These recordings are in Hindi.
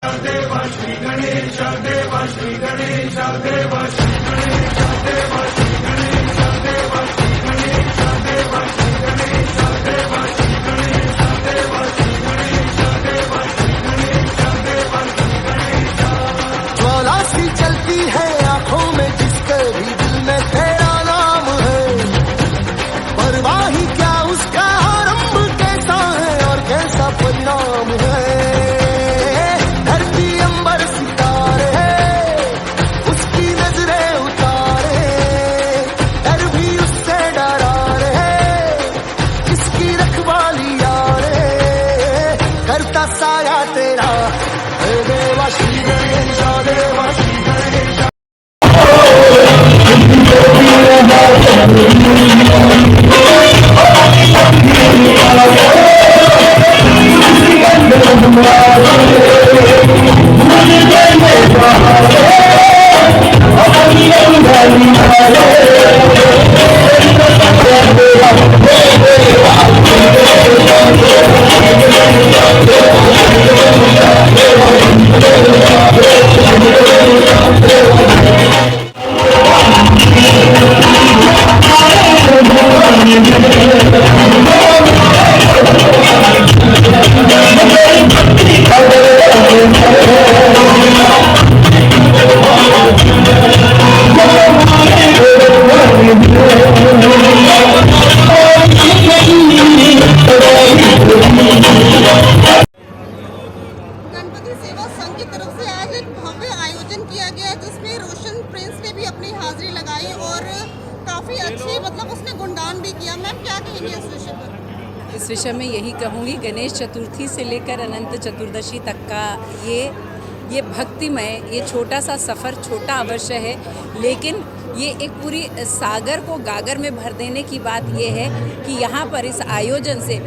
देव श्री गणेश देव श्री गणेश देव श्री गणेश देव श्री गणेश देव श्री गणेश देव श्री गणेश देव श्री गणेश देव श्री गणेश देव श्री गणेश देव श्री गणेश। ज्वाला सी चलती है आंखों में जिसके भी दिल में तेरा नाम है, परवाह ही क्या उसका आरंभ कैसा है और कैसा परिणाम है। साया तेरा देवा श्री गणेश देवा श्री गणेश। गणपति सेवा संघ की तरफ से आज एक भव्य आयोजन किया गया जिसमें रोशन प्रिंस ने भी अपनी हाजिरी लगाई और काफी अच्छी उसने गुणगान भी किया। मैम क्या कहेंगे इस विषय पर? इस विषय में यही कहूँगी, गणेश चतुर्थी से लेकर अनंत चतुर्दशी तक का ये भक्तिमय ये छोटा सा सफ़र छोटा अवश्य है, लेकिन ये एक पूरी सागर को गागर में भर देने की बात ये है कि यहाँ पर इस आयोजन से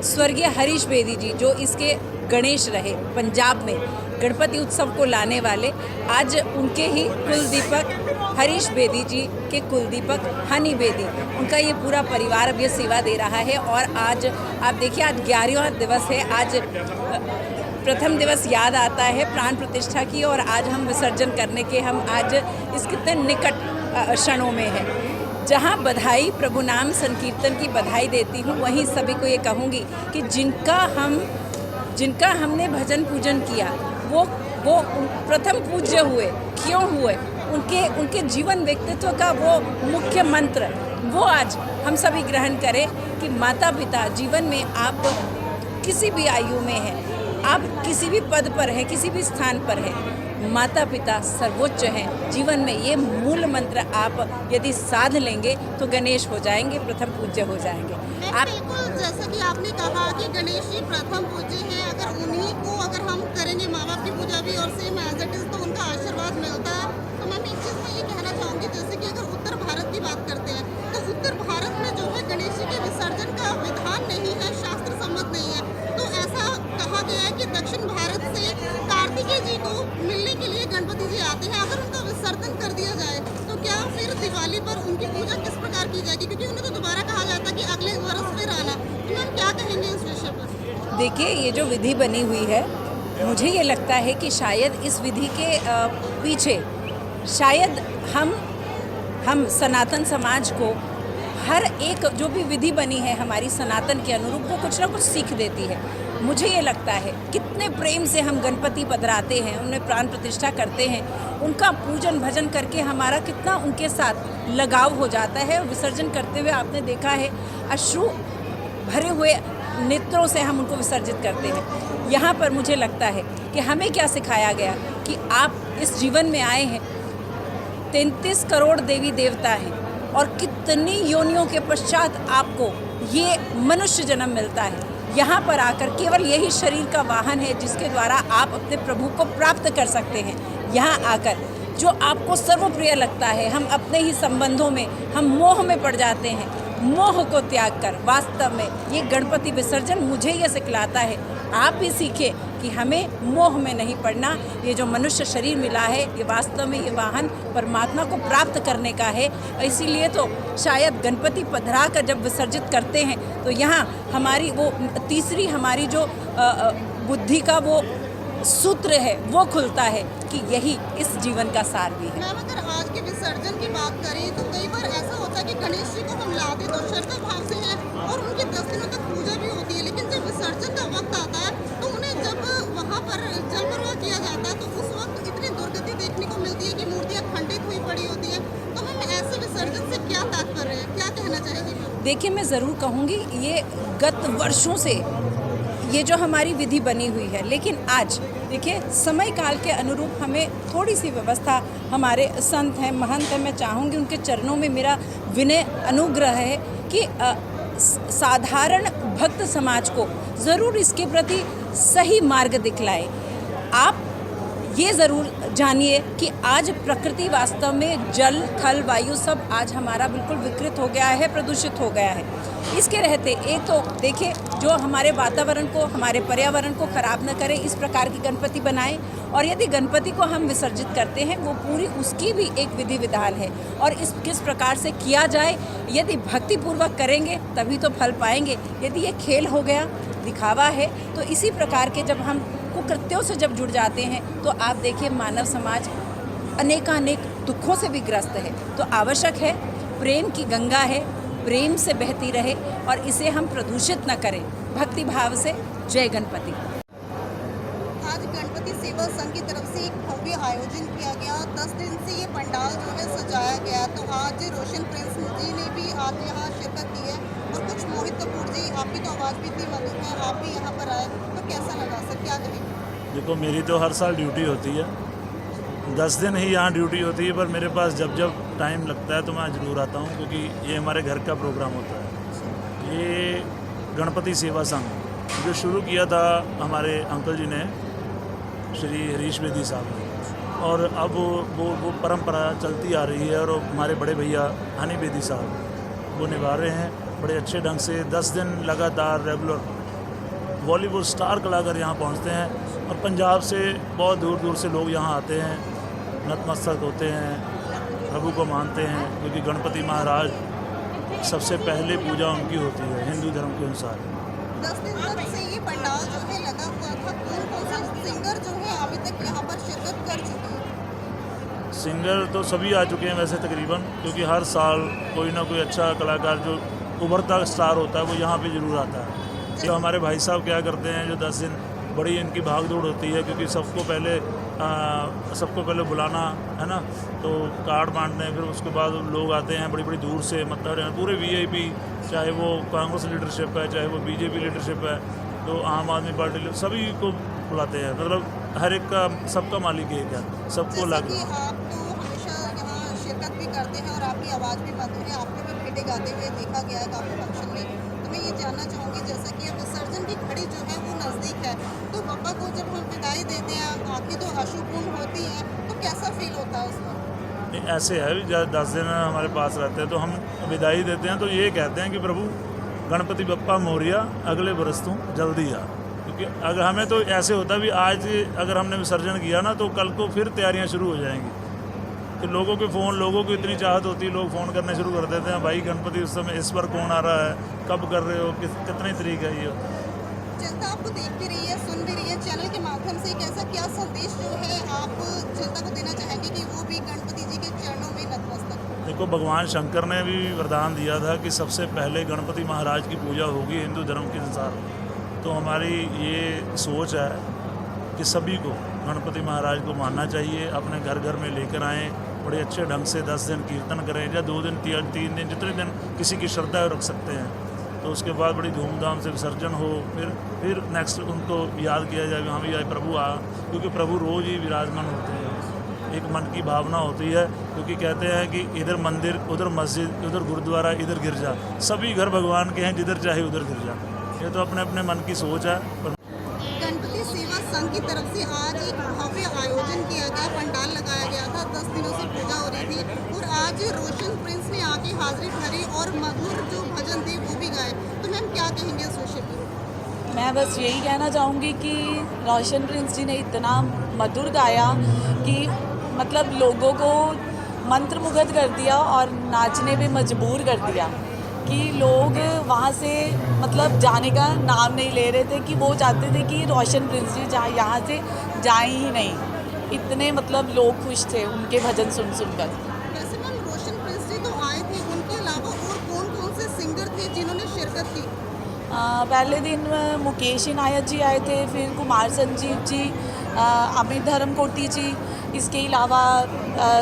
स्वर्गीय हरीश बेदी जी जो इसके गणेश रहे, पंजाब में गणपति उत्सव को लाने वाले, आज उनके ही कुलदीपक हरीश बेदी जी के कुलदीपक हनी बेदी, उनका ये पूरा परिवार अब ये सेवा दे रहा है। और आज आप देखिए, आज 11वां दिवस है। आज प्रथम दिवस याद आता है प्राण प्रतिष्ठा की, और आज हम विसर्जन करने के हम आज इस कितने निकट क्षणों में है। जहाँ बधाई प्रभु नाम संकीर्तन की बधाई देती हूँ, वहीं सभी को ये कहूँगी कि जिनका हमने भजन पूजन किया वो प्रथम पूज्य हुए। क्यों हुए? उनके जीवन व्यक्तित्व का वो मुख्य मंत्र वो आज हम सभी ग्रहण करें कि माता पिता जीवन में आप किसी भी आयु में हैं, आप किसी भी पद पर हैं, किसी भी स्थान पर हैं, माता पिता सर्वोच्च हैं जीवन में। ये मूल मंत्र आप यदि साध लेंगे तो गणेश हो जाएंगे, प्रथम पूज्य हो जाएंगे। आप बिल्कुल जैसा कि आपने कहा कि गणेश जी प्रथम पूज्य हैं, अगर उन्हीं को अगर हम करेंगे माँ बाप की पूजा भी और सेम एज इट इज तो उनका आशीर्वाद मिलता है। तो मैं एक चीज़ में ये कहना चाहूँगी, जैसे कि अगर उत्तर भारत की बात करते हैं तो उत्तर भारत में जो है गणेश जी के विसर्जन का विधान नहीं है, शास्त्र सम्मत नहीं है। तो ऐसा कहा गया है कि दक्षिण भारत से कार्तिकेय जी को मिलने के लिए गणपति जी आते हैं। अगर उनका विसर्जन कर दिया जाए तो क्या फिर दिवाली पर उनकी पूजा किस प्रकार की जाएगी? क्योंकि उन्हें तो दोबारा कहा जाता है कि अगले वर्ष फिर आना। तो मैम क्या कहेंगे इस विषय पर? देखिए, ये जो विधि बनी हुई है, मुझे ये लगता है कि शायद इस विधि के पीछे शायद हम सनातन समाज को हर एक जो भी विधि बनी है हमारी सनातन के अनुरूप वो कुछ ना कुछ सीख देती है। मुझे ये लगता है कितने प्रेम से हम गणपति पधराते हैं, उन्हें प्राण प्रतिष्ठा करते हैं, उनका पूजन भजन करके हमारा कितना उनके साथ लगाव हो जाता है। विसर्जन करते हुए आपने देखा है अश्रु भरे हुए नेत्रों से हम उनको विसर्जित करते हैं। यहाँ पर मुझे लगता है कि हमें क्या सिखाया गया कि आप इस जीवन में आए हैं, 33 करोड़ देवी देवता हैं और कितनी योनियों के पश्चात आपको ये मनुष्य जन्म मिलता है। यहाँ पर आकर केवल यही शरीर का वाहन है जिसके द्वारा आप अपने प्रभु को प्राप्त कर सकते हैं। यहाँ आकर जो आपको सर्वप्रिय लगता है, हम अपने ही संबंधों में हम मोह में पड़ जाते हैं। मोह को त्याग कर वास्तव में ये गणपति विसर्जन मुझे ये सिखलाता है, आप भी सीखें कि हमें मोह में नहीं पड़ना। ये जो मनुष्य शरीर मिला है ये वास्तव में ये वाहन परमात्मा को प्राप्त करने का है। इसीलिए तो शायद गणपति पधरा कर जब विसर्जित करते हैं तो यहाँ हमारी वो तीसरी हमारी जो बुद्धि का वो सूत्र है वो खुलता है कि यही इस जीवन का सार भी है। मैम अगर आज के विसर्जन की बात करें तो कई बार ऐसा होता है कि गणेश जी को हम लाते तो श्रद्धा भाव से हैं और उनके 10 दिनों तक पूजा भी होती है, लेकिन जब विसर्जन का वक्त आता है तो उन्हें जब वहाँ पर जल प्रवाह किया जाता है तो उस वक्त इतनी दुर्गति देखने को मिलती है कि मूर्तियाँ खंडित हुई पड़ी होती है। तो मैम ऐसे विसर्जन से क्या तात्पर्य है, क्या कहना चाहेंगे? देखिए, मैं ज़रूर कहूँगी ये गत वर्षों से ये जो हमारी विधि बनी हुई है, लेकिन आज देखिए समय काल के अनुरूप हमें थोड़ी सी व्यवस्था, हमारे संत हैं, महंत हैं, मैं चाहूँगी उनके चरणों में मेरा विनय अनुग्रह है कि साधारण भक्त समाज को ज़रूर इसके प्रति सही मार्ग दिखलाए। आप ये ज़रूर जानिए कि आज प्रकृति वास्तव में जल, थल, वायु सब आज हमारा बिल्कुल विकृत हो गया है, प्रदूषित हो गया है। इसके रहते एक तो देखिए जो हमारे वातावरण को, हमारे पर्यावरण को ख़राब न करे, इस प्रकार की गणपति बनाएं। और यदि गणपति को हम विसर्जित करते हैं वो पूरी उसकी भी एक विधि विधान है और इस किस प्रकार से किया जाए, यदि भक्तिपूर्वक करेंगे तभी तो फल पाएंगे। यदि ये खेल हो गया, दिखावा है, तो इसी प्रकार के जब हम कुकृत्यों से जब जुड़ जाते हैं तो आप देखिए मानव समाज अनेकानेक दुखों से भी ग्रस्त है। तो आवश्यक है प्रेम की गंगा है, प्रेम से बहती रहे और इसे हम प्रदूषित न करें। भक्ति भाव से जय गणपति। आज गणपति सेवा संघ की तरफ से एक भव्य आयोजन किया गया, 10 दिन से ये पंडाल जो है सजाया गया। तो आज रोशन प्रिंस जी ने भी आज यहाँ शिरकत की है और कुछ मोहित कपूर जी, आपकी तो आवाज़ भी इतनी मधुर है, आप भी यहाँ पर आए, तो कैसा लगा सर, क्या कहेंगे? देखो, मेरी तो हर साल ड्यूटी होती है, 10 दिन ही यहाँ ड्यूटी होती है, पर मेरे पास जब जब टाइम लगता है तो मैं ज़रूर आता हूँ, क्योंकि ये हमारे घर का प्रोग्राम होता है। ये गणपति सेवा संघ जो शुरू किया था हमारे अंकल जी ने, श्री हरीश बेदी साहब ने, और अब वो परंपरा चलती आ रही है और हमारे बड़े भैया हनी बेदी साहब वो निभा रहे हैं बड़े अच्छे ढंग से। 10 दिन लगातार रेगुलर बॉलीवुड स्टार कलाकार यहाँ पहुँचते हैं और पंजाब से बहुत दूर दूर से लोग यहाँ आते हैं, नतमस्तक होते हैं, प्रभु को मानते हैं, क्योंकि गणपति महाराज सबसे पहले पूजा उनकी होती है हिंदू धर्म के अनुसार। 10 दिन तक से ये पंडाल जो है लगा हुआ था, कौन से सिंगर जो है अभी तक यहाँ पर शिरकत कर चुके हैं? सिंगर तो सभी आ चुके हैं वैसे तकरीबन, क्योंकि हर साल कोई ना कोई अच्छा कलाकार जो उभरता स्टार होता है वो यहाँ पे ज़रूर आता है। जो हमारे भाई साहब क्या करते हैं, जो 10 दिन बड़ी इनकी भाग दौड़ होती है, क्योंकि सबको पहले बुलाना है ना, तो कार्ड बांटने, फिर उसके बाद लोग आते हैं बड़ी बड़ी दूर से, मतलब पूरे VIP, चाहे वो कांग्रेस लीडरशिप है, चाहे वो BJP लीडरशिप है, तो आम आदमी पार्टी, सभी को बुलाते हैं। मतलब हर एक का, सबका मालिक एक है, सबको लग। आप तो हमेशा यहाँ शिरकत भी करते हैं और आपकी आवाज़ भी मधुर है, आपको भी भेटे गाते हुए देखा गया है काफ़ी फंक्शन में। तो मैं ये जानना चाहूँगी, जैसा कि अब विसर्जन की घड़ी जो है वो नज़दीक है, तो पापा को जब हम विदाई देते हैं, आँखें तो आंसूपूर्ण होती हैं, तो कैसा फील होता है उसमें? ऐसे है, 10 दिन हमारे पास रहते हैं तो हम विदाई देते हैं तो ये कहते हैं कि प्रभु गणपति बप्पा मोरिया, अगले बरस तू जल्दी आ। क्योंकि अगर हमें तो ऐसे होता है भी आज अगर हमने विसर्जन किया ना तो कल को फिर तैयारियां शुरू हो जाएंगी। तो लोगों की इतनी चाहत होती है, लोग फ़ोन करने शुरू कर देते हैं, भाई गणपति उस समय इस बार कौन आ रहा है, कब कर रहे हो, कितनी तारीख है ये। जनता आपको देख भी रही है, सुन भी रही है, चैनल के माध्यम से एक ऐसा क्या संदेश जो है आप जनता को देना चाहेंगे कि वो भी गणपति जी के चरणों में नतमस्तक? देखो, भगवान शंकर ने भी वरदान दिया था कि सबसे पहले गणपति महाराज की पूजा होगी हिंदू धर्म के अनुसार। तो हमारी ये सोच है कि सभी को गणपति महाराज को मानना चाहिए, अपने घर घर में लेकर आएँ, बड़े अच्छे ढंग से 10 दिन कीर्तन करें, या 2 दिन 3 दिन जितने दिन किसी की श्रद्धा रख सकते हैं। तो उसके बाद बड़ी धूमधाम से विसर्जन हो, फिर नेक्स्ट उनको याद किया जाए, हाँ भी आए प्रभु आ, क्योंकि प्रभु रोज़ ही विराजमान होते हैं। एक मन की भावना होती है, क्योंकि कहते हैं कि इधर मंदिर, उधर मस्जिद, उधर गुरुद्वारा, इधर गिरजा, सभी घर भगवान के हैं, जिधर चाहे उधर गिरजा। ये तो अपने अपने मन की सोच है। गणपति सेवा संघ की तरफ से आज एक भव्य आयोजन किया गया, पंडाल लगाया गया था, 10 दिनों से पूजा हो रही थी और आज रोशन प्रिंस ने आके हाजिरी भरी और मधुर जो भजन थे वो भी गाए। तो मैम क्या कहेंगे इस विषय पर? मैं बस यही कहना चाहूँगी कि रोशन प्रिंस जी ने इतना मधुर गाया कि मतलब लोगों को मंत्रमुग्ध कर दिया और नाचने पे मजबूर कर दिया कि लोग वहाँ से मतलब जाने का नाम नहीं ले रहे थे, कि वो चाहते थे कि रोशन प्रिंस जी यहाँ से जाएं ही नहीं, इतने मतलब लोग खुश थे उनके भजन सुन सुनकर। वैसे मैम रोशन प्रिंस जी तो आए थे, उनके अलावा और कौन कौन से सिंगर थे जिन्होंने शिरकत की? पहले दिन मुकेश इनायत जी आए थे, फिर कुमार संजीव जी, अमित धर्मकोटी जी, इसके अलावा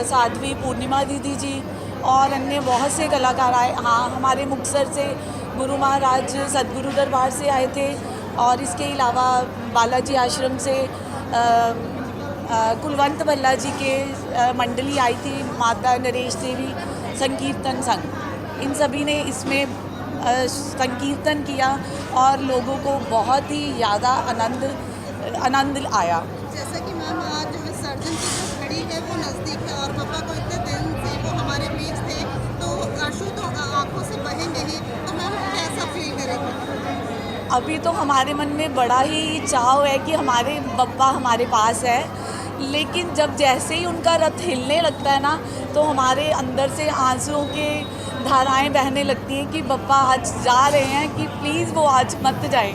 साध्वी पूर्णिमा दीदी जी और अन्य बहुत से कलाकार आए। हाँ, हमारे मुक्तसर से गुरु महाराज सदगुरु दरबार से आए थे और इसके अलावा बालाजी आश्रम से कुलवंत भल्ला जी के मंडली आई थी, माता नरेश देवी संकीर्तन संघ, इन सभी ने इसमें संकीर्तन किया और लोगों को बहुत ही ज़्यादा आनंद आया। जैसा कि मैम आज विसर्जन की जो घड़ी है वो नज़दीक है और पापा को इतने दिन से वो हमारे बीच थे, तो आंसू तो आंखों से बहेंगे ही, तो मैम कैसा फील करेंगे? अभी तो हमारे मन में बड़ा ही चाव है कि हमारे बप्पा हमारे पास है, लेकिन जब जैसे ही उनका रथ हिलने लगता है ना, तो हमारे अंदर से आंसुओं के धाराएं बहने लगती हैं कि बप्पा आज जा रहे हैं, कि प्लीज़ वो आज मत जाएं।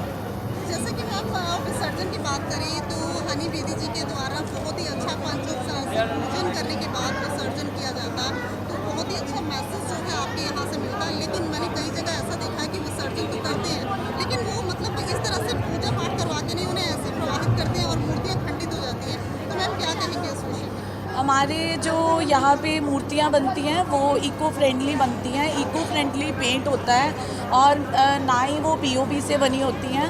जैसे कि मैम विसर्जन की बात करें तो हनी बेदी जी के द्वारा बहुत ही अच्छा पंचोपचार से पूजन करने के बाद विसर्जन किया जाता, तो बहुत ही अच्छा मैसेज जो है आपके यहाँ से मिलता है। लेकिन मैंने कई जगह ऐसा देखा है कि विसर्जन तो करते हैं, लेकिन वो मतलब इस तरह से पूजा पाठ करवा के नहीं, उन्हें ऐसे प्रवाहित करते हैं और मूर्तियाँ खंडित हो जाती हैं, तो मैम क्या कहेंगे इस विषय में? हमारे जो यहाँ पे मूर्तियाँ बनती हैं वो इको फ्रेंडली बनती हैं, इको फ्रेंडली पेंट होता है और ना ही वो पीओपी से बनी होती हैं,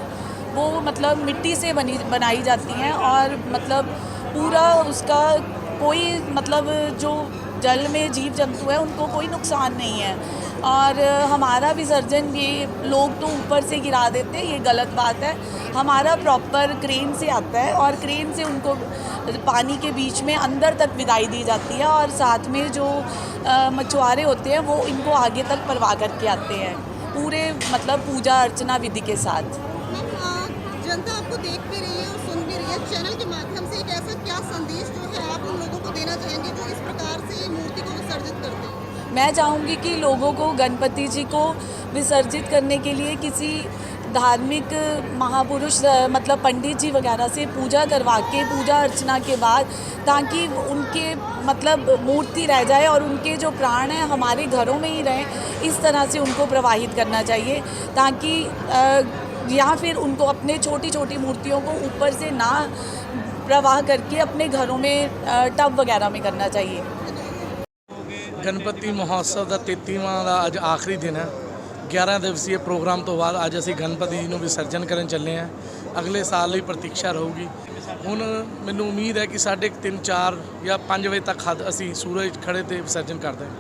वो मतलब मिट्टी से बनाई जाती हैं और मतलब पूरा उसका कोई मतलब जो जल में जीव जंतु है उनको कोई नुकसान नहीं है। और हमारा विसर्जन ये लोग तो ऊपर से गिरा देते हैं, ये गलत बात है। हमारा प्रॉपर क्रेन से आता है और क्रेन से उनको पानी के बीच में अंदर तक विदाई दी जाती है और साथ में जो मछुआरे होते हैं वो इनको आगे तक परवा करके आते हैं, पूरे मतलब पूजा अर्चना विधि के साथ। जनता आपको देख भी रही है और सुन भी रही है, चैनल के माध्यम से एक ऐसा क्या संदेश जो है आप उन लोगों को देना चाहेंगे जो इस प्रकार से मूर्ति को विसर्जित करते हैं? मैं चाहूँगी कि लोगों को गणपति जी को विसर्जित करने के लिए किसी धार्मिक महापुरुष मतलब पंडित जी वगैरह से पूजा करवा के पूजा अर्चना के बाद, ताकि उनके मतलब मूर्ति रह जाए और उनके जो प्राण हैं हमारे घरों में ही रहें, इस तरह से उनको प्रवाहित करना चाहिए, ताकि या फिर उनको अपने छोटी छोटी मूर्तियों को ऊपर से ना प्रवाह करके अपने घरों में टब वगैरह में करना चाहिए। गणपति महोत्सव का 33वां ਦਾ ਅੱਜ ਆਖਰੀ ਦਿਨ ਹੈ। 11 ਦਿਵਸੀय ਪ੍ਰੋਗਰਾਮ ਤੋਂ ਬਾਅਦ ਅੱਜ ਅਸੀਂ ਗਣਪਤੀ ਜੀ ਨੂੰ ਵਿਸਰਜਨ ਕਰਨ ਚੱਲੇ ਹਾਂ। ਅਗਲੇ ਸਾਲ ਲਈ ਪ੍ਰਤੀਕਸ਼ਾ ਰਹੂਗੀ। ਹੁਣ ਮੈਨੂੰ ਉਮੀਦ ਹੈ ਕਿ 3:30 4 ਜਾਂ 5 ਵਜੇ ਤੱਕ ਅਸੀਂ ਸੂਰਜ ਖੜੇ ਤੇ ਵਿਸਰਜਨ ਕਰ ਦਾਂਗੇ।